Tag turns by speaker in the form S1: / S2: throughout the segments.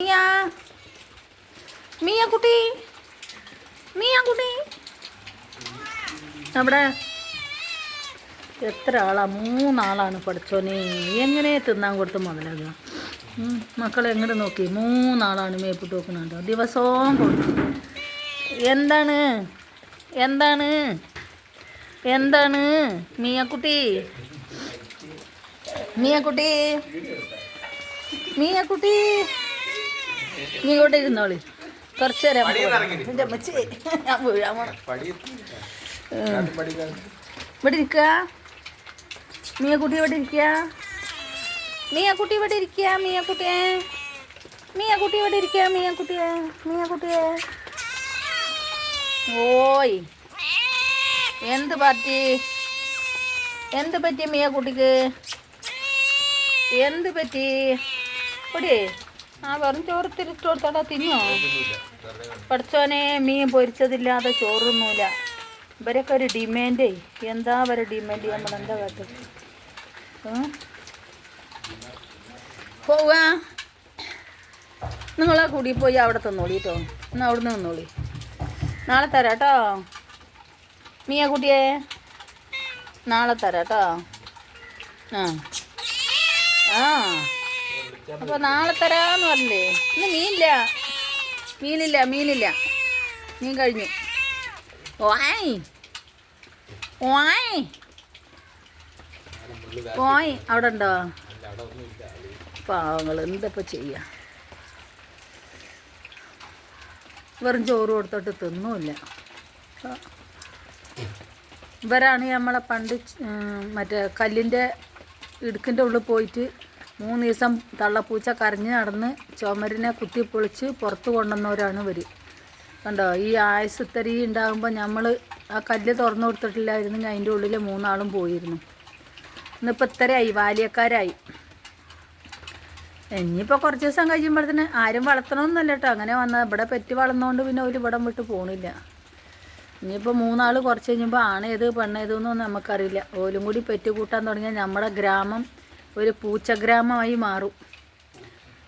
S1: മിയ മിയ കുട്ടി നമ്മുടെ എത്ര ആളാ? 3 ആളാണ് പഠിച്ചോനെ. എങ്ങനെ തിന്നാൻ കൊടുത്ത് മുതലാകുക? മക്കളെ എങ്ങോട്ട് നോക്കി? 3 ആളാണ് മേപ്പിട്ട് നോക്കുന്നുണ്ടോ? ദിവസവും കൊടുക്കും. എന്താണ് എന്താണ് എന്താണ് മിയക്കുട്ടി മിയക്കുട്ടി മിയക്കുട്ടി നീ ഇങ്ങോട്ട് ഇരുന്നോളി കുറച്ച് നേരം. എൻ്റെ അമ്മച്ചി ഞാൻ വീഴാൻ പോണം. ഇവിടെ ഇരിക്കുക മിയക്കുട്ടി, ഇവിടെ ഇരിക്കുക മിയക്കുട്ടി, ഇവിടെ ഇരിക്കുക മിയക്കുട്ടിയെ, മിയക്കുട്ടി ഇവിടെ ഇരിക്കുക മിയക്കുട്ടിയെ, മിയക്കുട്ടിയെ. ഓയ് എന്ത് പറ്റി മിയക്കുട്ടിക്ക്? എന്ത് പറ്റി? ഇവിടെ ആ വെറും ചോറ് തിരിച്ചു കൊടുത്താടാ തിന്നോ? പഠിച്ചോനെ മീൻ പൊരിച്ചതില്ലാതെ ചോറൊന്നുമില്ല. ഇവരൊക്കെ ഒരു ഡിമാൻഡേ. എന്താ അവരെ ഡിമാൻഡ്? നമ്മളെന്താ കേട്ടത്? പോവാ നിങ്ങളാ കൂടി പോയി അവിടെ തന്നോളി കേട്ടോ. എന്നാൽ അവിടെ നിന്ന് നിന്നോളി. നാളെ തരാം കേട്ടോ മിയ കുട്ടിയെ, നാളെ തരാം കേട്ടോ. ആ ആ അപ്പോൾ നാളെ തരാമെന്ന് പറഞ്ഞില്ലേ? ഇന്ന് മീനില്ല മീൻ കഴിഞ്ഞു. ഓയ് ഓയ് ഓയ് അവിടെ ഉണ്ടോ? പാവങ്ങൾ എന്തപ്പോൾ ചെയ്യുക? വെറും ചോറ് കൊടുത്തിട്ട് തിന്നുമില്ല. ഇവരാണ് നമ്മളെ പണ്ട് മറ്റേ കല്ലിൻ്റെ ഇടുക്കിൻ്റെ ഉള്ളിൽ പോയിട്ട് 3 ദിവസം തള്ളപ്പൂച്ച കരഞ്ഞ് നടന്ന് ചുമരിനെ കുത്തിപ്പൊളിച്ച് പുറത്ത് കൊണ്ടുവന്നവരാണ് ഇവർ. കണ്ടോ? ഈ ആയുസ് ഇത്തരി ഉണ്ടാകുമ്പോൾ നമ്മൾ ആ കല്ല് തുറന്നു കൊടുത്തിട്ടില്ലായിരുന്നെങ്കിൽ അതിൻ്റെ ഉള്ളിൽ 3 ആളും പോയിരുന്നു. ഇന്നിപ്പോൾ ഇത്രയായി, ബാല്യക്കാരായി. ഇനിയിപ്പോൾ കുറച്ച് ദിവസം കഴിയുമ്പോഴത്തേന് ആരും വളർത്തണമെന്നല്ല കേട്ടോ, അങ്ങനെ വന്നാൽ ഇവിടെ പെറ്റ് വളർന്നുകൊണ്ട് പിന്നെ ഒരു ഇവിടം വിട്ട് പോകണില്ല. ഇനിയിപ്പോൾ 3 ആൾ കുറച്ച് കഴിയുമ്പോൾ ആണേത് പെണ്ണേതെന്നൊന്നും നമുക്കറിയില്ല. ഓലും കൂടി പെറ്റ് കൂട്ടാൻ തുടങ്ങിയാൽ നമ്മുടെ ഗ്രാമം ഒരു പൂച്ചഗ്രാമമായി മാറും.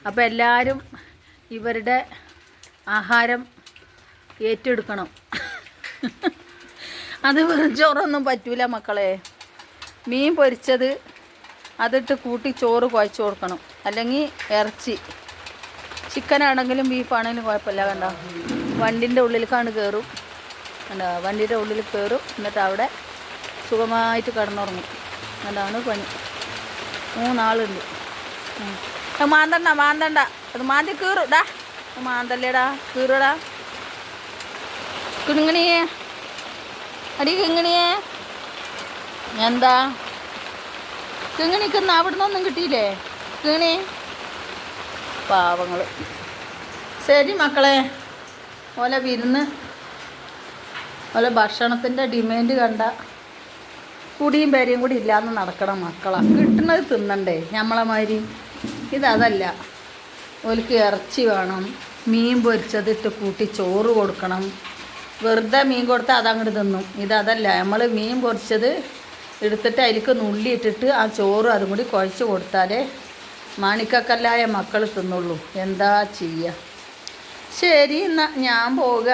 S1: അപ്പോൾ എല്ലാവരും ഇവരുടെ ആഹാരം ഏറ്റെടുക്കണം. അത് വെറും ചോറൊന്നും പറ്റൂല മക്കളെ. മീൻ പൊരിച്ചത് അതിട്ട് കൂട്ടി ചോറ് കുഴച്ച് കൊടുക്കണം. അല്ലെങ്കിൽ ഇറച്ചി, ചിക്കനാണെങ്കിലും ബീഫാണെങ്കിലും കുഴപ്പമില്ല. കണ്ടോ? വണ്ടിൻ്റെ ഉള്ളിലേക്കാണ് കയറും. കണ്ടോ? വണ്ടിയുടെ ഉള്ളിൽ കയറും, എന്നിട്ട് അവിടെ സുഖമായിട്ട് കിടന്നുറങ്ങും. അതാണ് പണി. 3 ആളുണ്ട്. മാന്തണ്ട അത് മാന്തി കീറും. ഡാ മാന്തല്ലേടാ, കീറുടാ. കിണുങ്ങണിയേ അടി, കിങ്ങണിയേ. എന്താ കിങ്ങണിക്കുന്ന? അവിടെ നിന്നൊന്നും കിട്ടിയില്ലേ കിണി? പാവങ്ങൾ. ശരി മക്കളെ, ഓല വിരുന്ന് ഓല ഭക്ഷണത്തിൻ്റെ ഡിമാൻഡ് കണ്ട കുടിയും പേരയും കൂടി ഇല്ലാന്ന് നടക്കണം മക്കളാണ്. കിട്ടുന്നത് തിന്നണ്ടേ നമ്മളെ മാതിരി? ഇതല്ല. ഓൽക്ക് ഇറച്ചി വേണം, മീൻ പൊരിച്ചതിട്ട് കൂട്ടി ചോറ് കൊടുക്കണം. വെറുതെ മീൻ കൊടുത്താൽ അതങ്ങോട്ട് തിന്നും. ഇതല്ല. നമ്മൾ മീൻ പൊരിച്ചത് എടുത്തിട്ട് അതിലേക്ക് നുള്ളി ഇട്ടിട്ട് ആ ചോറ് അതും കൂടി കുഴച്ച് കൊടുത്താലേ മാണിക്കക്കല്ലായ മക്കൾ തിന്നുള്ളൂ. എന്താ ചെയ്യുക? ശരി എന്നാൽ ഞാൻ പോവുക.